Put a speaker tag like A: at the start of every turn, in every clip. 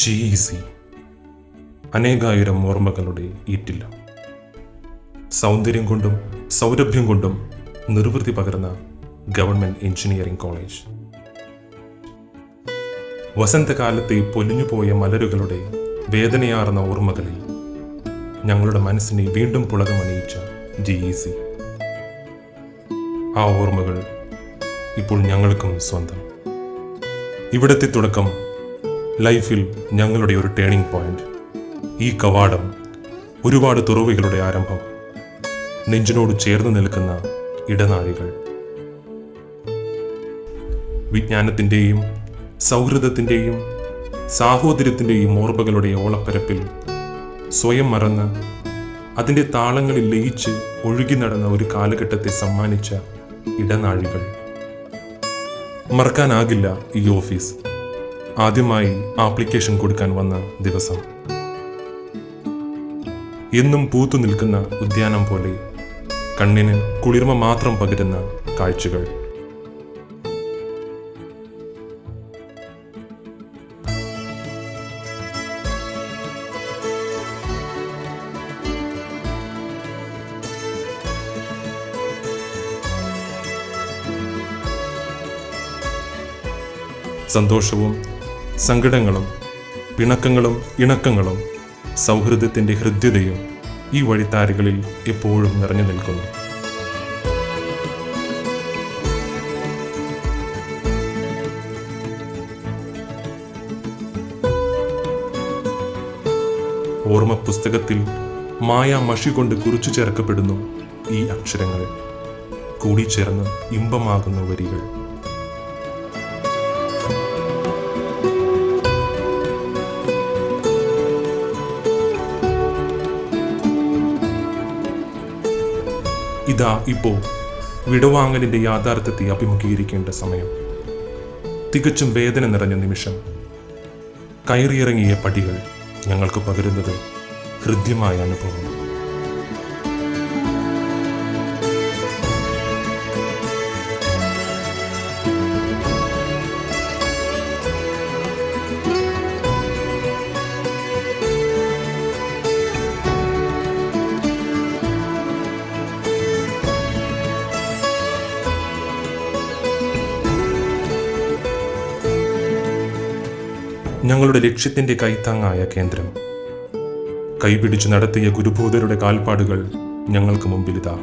A: GEC അനേകായിരം ഓർമ്മകളുടെ ഈറ്റില്ല. സൗന്ദര്യം കൊണ്ടും സൗരഭ്യം കൊണ്ടും നിർവൃതി പകർന്ന ഗവൺമെന്റ് എഞ്ചിനീയറിംഗ് കോളേജ്. വസന്തകാലത്തെ പൊലിഞ്ഞുപോയ മലരുകളുടെ വേദനയാർന്ന ഓർമ്മകളിൽ ഞങ്ങളുടെ മനസ്സിനെ വീണ്ടും പുളകമണിയിച്ച GEC. ആ ഓർമ്മകൾ ഇപ്പോൾ ഞങ്ങൾക്കും സ്വന്തം. ഇവിടത്തെ തുടക്കം ലൈഫിൽ ഞങ്ങളുടെ ഒരു ടേണിംഗ് പോയിന്റ്. ഈ കവാടം ഒരുപാട് തുറവുകളുടെ ആരംഭം. നെഞ്ചിനോട് ചേർന്ന് നിൽക്കുന്ന ഇടനാഴികൾ. വിജ്ഞാനത്തിൻ്റെയും സൗഹൃദത്തിൻ്റെയും സാഹോദര്യത്തിൻ്റെയും ഓർമ്മകളുടെ ഓളപ്പരപ്പിൽ സ്വയം മറന്ന് അതിൻ്റെ താളങ്ങളിൽ ലയിച്ച് ഒഴുകി നടന്ന ഒരു കാലഘട്ടത്തെ സമ്മാനിച്ച ഇടനാഴികൾ. മറക്കാനാകില്ല ഈ ഓഫീസ്. ആദ്യമായി ആപ്ലിക്കേഷൻ കൊടുക്കാൻ വന്ന ദിവസം. എന്നും പൂത്തു നിൽക്കുന്ന ഉദ്യാനം പോലെ കണ്ണിന് കുളിർമ മാത്രം പകരുന്ന കാഴ്ചകൾ. സന്തോഷവും സങ്കടങ്ങളും പിണക്കങ്ങളും ഇണക്കങ്ങളും സൗഹൃദത്തിൻ്റെ ഹൃദ്യതയും ഈ വഴിത്താരകളിൽ എപ്പോഴും നിറഞ്ഞു നിൽക്കുന്നു. ഓർമ്മ പുസ്തകത്തിൽ മായാ മഷി കൊണ്ട് കുറിച്ചു ചേർക്കപ്പെടുന്നു ഈ അക്ഷരങ്ങൾ. കൂടിച്ചേർന്ന് ഇമ്പമാകുന്ന വരികൾ. ഇതാ ഇപ്പോൾ വിടവാങ്ങലിൻ്റെ യാഥാർത്ഥ്യത്തെ അഭിമുഖീകരിക്കേണ്ട സമയം. തികച്ചും വേദന നിറഞ്ഞ നിമിഷം. കയറിയിറങ്ങിയ പടികൾ ഞങ്ങൾക്ക് പകരുന്നത് ഹൃദ്യമായ അനുഭവം. ഞങ്ങളുടെ ലക്ഷ്യത്തിൻ്റെ കൈത്താങ്ങായ കേന്ദ്രം. കൈപിടിച്ചു നടത്തിയ ഗുരുഭൂതരുടെ കാൽപ്പാടുകൾ ഞങ്ങൾക്ക് മുമ്പിലിതാ.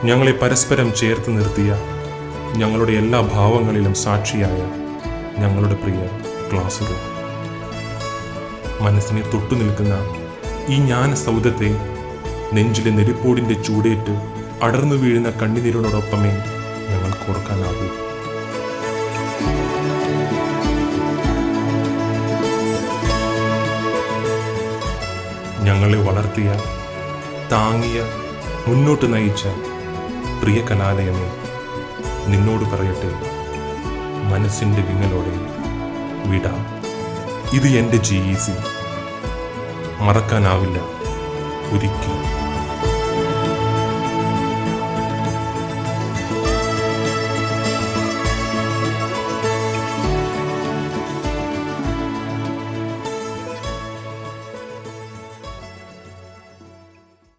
A: ഞങ്ങളെ പരസ്പരം ചേർത്ത് നിർത്തിയ, ഞങ്ങളുടെ എല്ലാ ഭാവങ്ങളിലും സാക്ഷിയായ ഞങ്ങളുടെ പ്രിയ ക്ലാസ് റൂം. മനസ്സിനെ തൊട്ടു നിൽക്കുന്ന ഈ ജ്ഞാനസൗധത്തെ നെഞ്ചിലെ നെരിപ്പോടിൻ്റെ ചൂടേറ്റ് അടർന്നു വീഴുന്ന കണ്ണുനീരിനോടൊപ്പമേ ഞങ്ങൾക്ക് ഓർക്കാനാകൂ. ഞങ്ങളെ വളർത്തിയ, താങ്ങിയ, മുന്നോട്ട് നയിച്ച പ്രിയ കലാലയമേ, നിന്നോട് പറയട്ടെ മനസ്സിൻ്റെ വിങ്ങലോടെ വിടാ. ഇത് എൻ്റെ GEC. മറക്കാനാവില്ല ഒരിക്കലും.